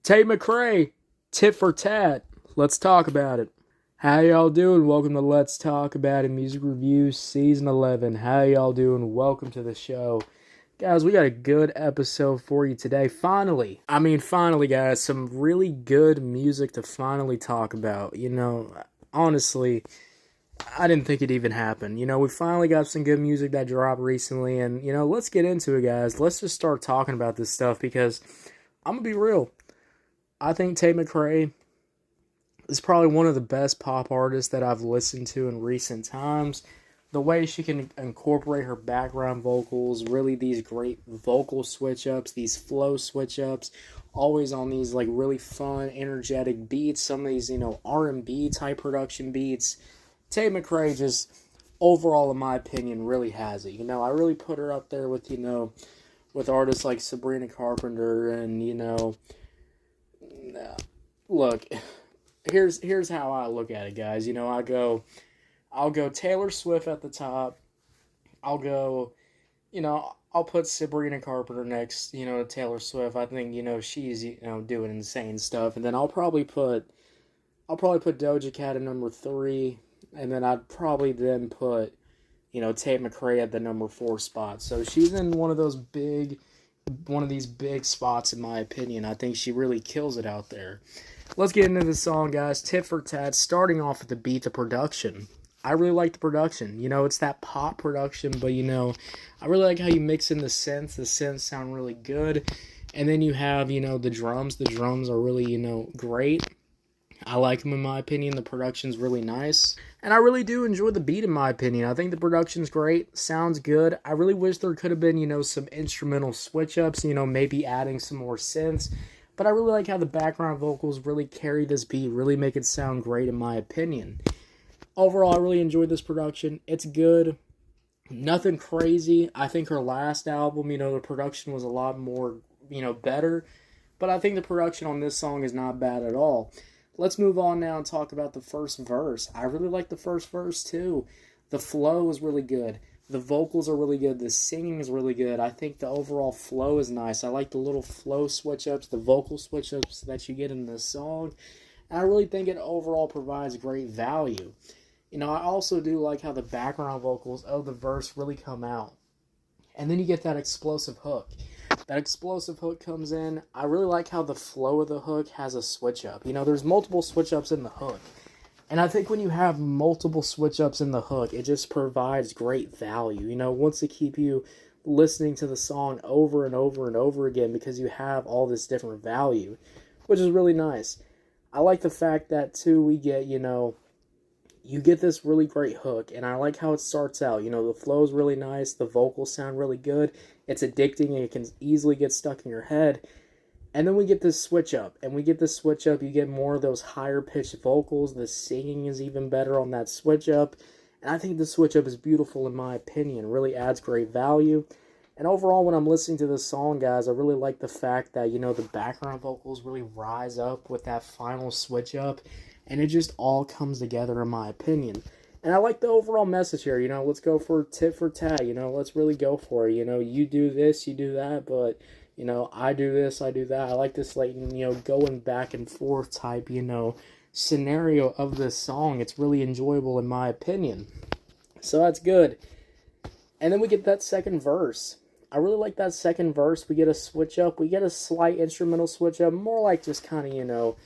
Tate McRae, tit for tat. Let's talk about it. How y'all doing? Welcome to Let's Talk About It Music Reviews Season 11. How y'all doing? Welcome to the show. Guys, we got a good episode for you today. Finally, guys, some really good music to finally talk about. Honestly, I didn't think it even happened. We finally got some good music that dropped recently, and, let's get into it, guys. Let's just start talking about this stuff, because I'm going to be real. I think Tate McRae is probably one of the best pop artists that I've listened to in recent times. The way she can incorporate her background vocals, really these great vocal switch-ups, these flow switch-ups, always on these like really fun, energetic beats, some of these, R&B type production beats. Tate McRae just, overall, in my opinion, really has it. I really put her up there with, with artists like Sabrina Carpenter and, look, here's how I look at it, guys. I'll go Taylor Swift at the top. I'll go, I'll put Sabrina Carpenter next, to Taylor Swift. I think, she's, doing insane stuff. And then I'll probably put Doja Cat at number 3. And then I'd probably then put, Tate McRae at the number 4 spot. So she's in one of these big spots, in my opinion. I think she really kills it out there. Let's get into the song, guys. Tit for tat, starting off with the beat, the production. I really like the production. It's that pop production, but, I really like how you mix in the synths. The synths sound really good. And then you have, the drums. The drums are really, great. I like them, in my opinion. The production's really nice. And I really do enjoy the beat, in my opinion. I think the production's great. Sounds good. I really wish there could have been, some instrumental switch-ups, maybe adding some more synths. But I really like how the background vocals really carry this beat, really make it sound great, in my opinion. Overall, I really enjoyed this production. It's good. Nothing crazy. I think her last album, the production was a lot more, better. But I think the production on this song is not bad at all. Let's move on now and talk about the first verse. I really like the first verse, too. The flow is really good. The vocals are really good. The singing is really good. I think the overall flow is nice. I like the little flow switch-ups, the vocal switch-ups that you get in this song. And I really think it overall provides great value. I also do like how the background vocals of the verse really come out. And then you get that explosive hook. That explosive hook comes in. I really like how the flow of the hook has a switch-up. There's multiple switch-ups in the hook. And I think when you have multiple switch-ups in the hook, it just provides great value. Once to keep you listening to the song over and over and over again, because you have all this different value, which is really nice. I like the fact that, too, we get, you get this really great hook, and I like how it starts out. The flow's really nice, the vocals sound really good, it's addicting, and it can easily get stuck in your head. And then we get this switch up, you get more of those higher pitched vocals. The singing is even better on that switch up, and I think the switch up is beautiful, in my opinion. It really adds great value. And overall, when I'm listening to this song, guys, I really like the fact that, the background vocals really rise up with that final switch up, and it just all comes together, in my opinion. And I like the overall message here. Let's go for tit for tat. Let's really go for it. You do this, you do that, but, I do this, I do that. I like this, like, going back and forth type, scenario of this song. It's really enjoyable, in my opinion. So that's good. And then we get that second verse. I really like that second verse. We get a switch up. We get a slight instrumental switch up. More like just kind of,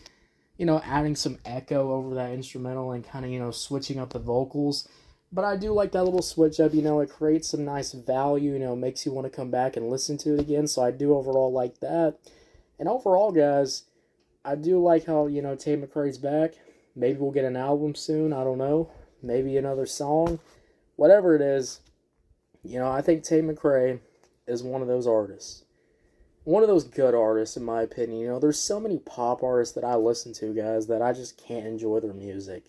adding some echo over that instrumental and kind of, switching up the vocals. But I do like that little switch up. It creates some nice value, makes you want to come back and listen to it again. So I do overall like that. And overall, guys, I do like how, Tate McRae's back. Maybe we'll get an album soon. I don't know. Maybe another song. Whatever it is, I think Tate McRae is one of those artists. One of those good artists, in my opinion. There's so many pop artists that I listen to, guys, that I just can't enjoy their music.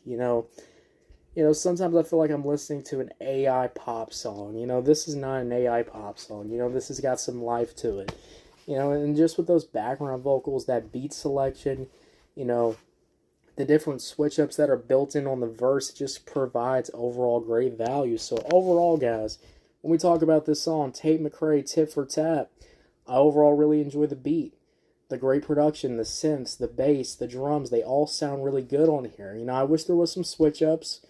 Sometimes I feel like I'm listening to an AI pop song. This is not an AI pop song. This has got some life to it. And just with those background vocals, that beat selection, the different switch-ups that are built in on the verse, just provides overall great value. So overall, guys, when we talk about this song, Tate McRae, Tit for Tat, I overall really enjoy the beat. the great production, the synths, the bass, the drums, they all sound really good on here. You know, I wish there was some switch-ups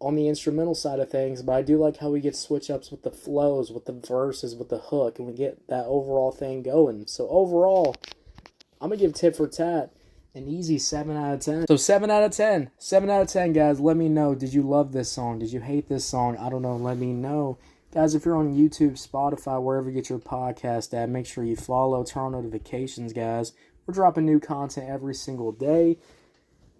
on the instrumental side of things, but I do like how we get switch-ups with the flows, with the verses, with the hook, and we get that overall thing going. So overall, I'm going to give Tit for Tat an easy 7 out of 10. So 7 out of 10. 7 out of 10, guys. Let me know. Did you love this song? Did you hate this song? I don't know. Let me know. Guys, if you're on YouTube, Spotify, wherever you get your podcast at, make sure you follow, turn on notifications, guys. We're dropping new content every single day.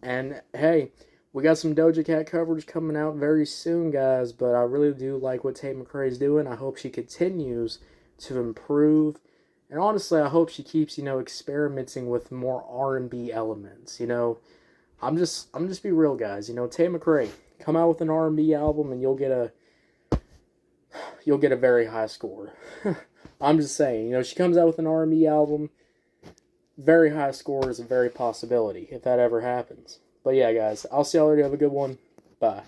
And, hey, we got some Doja Cat coverage coming out very soon, guys. But I really do like what Tate McRae is doing. I hope she continues to improve. And honestly, I hope she keeps, experimenting with more R&B elements. I'm just be real, guys. Tate McRae, come out with an R&B album and you'll get a very high score. I'm just saying, she comes out with an R&B album, very high score is a very possibility if that ever happens. But yeah, guys, I'll see y'all later. Have a good one. Bye.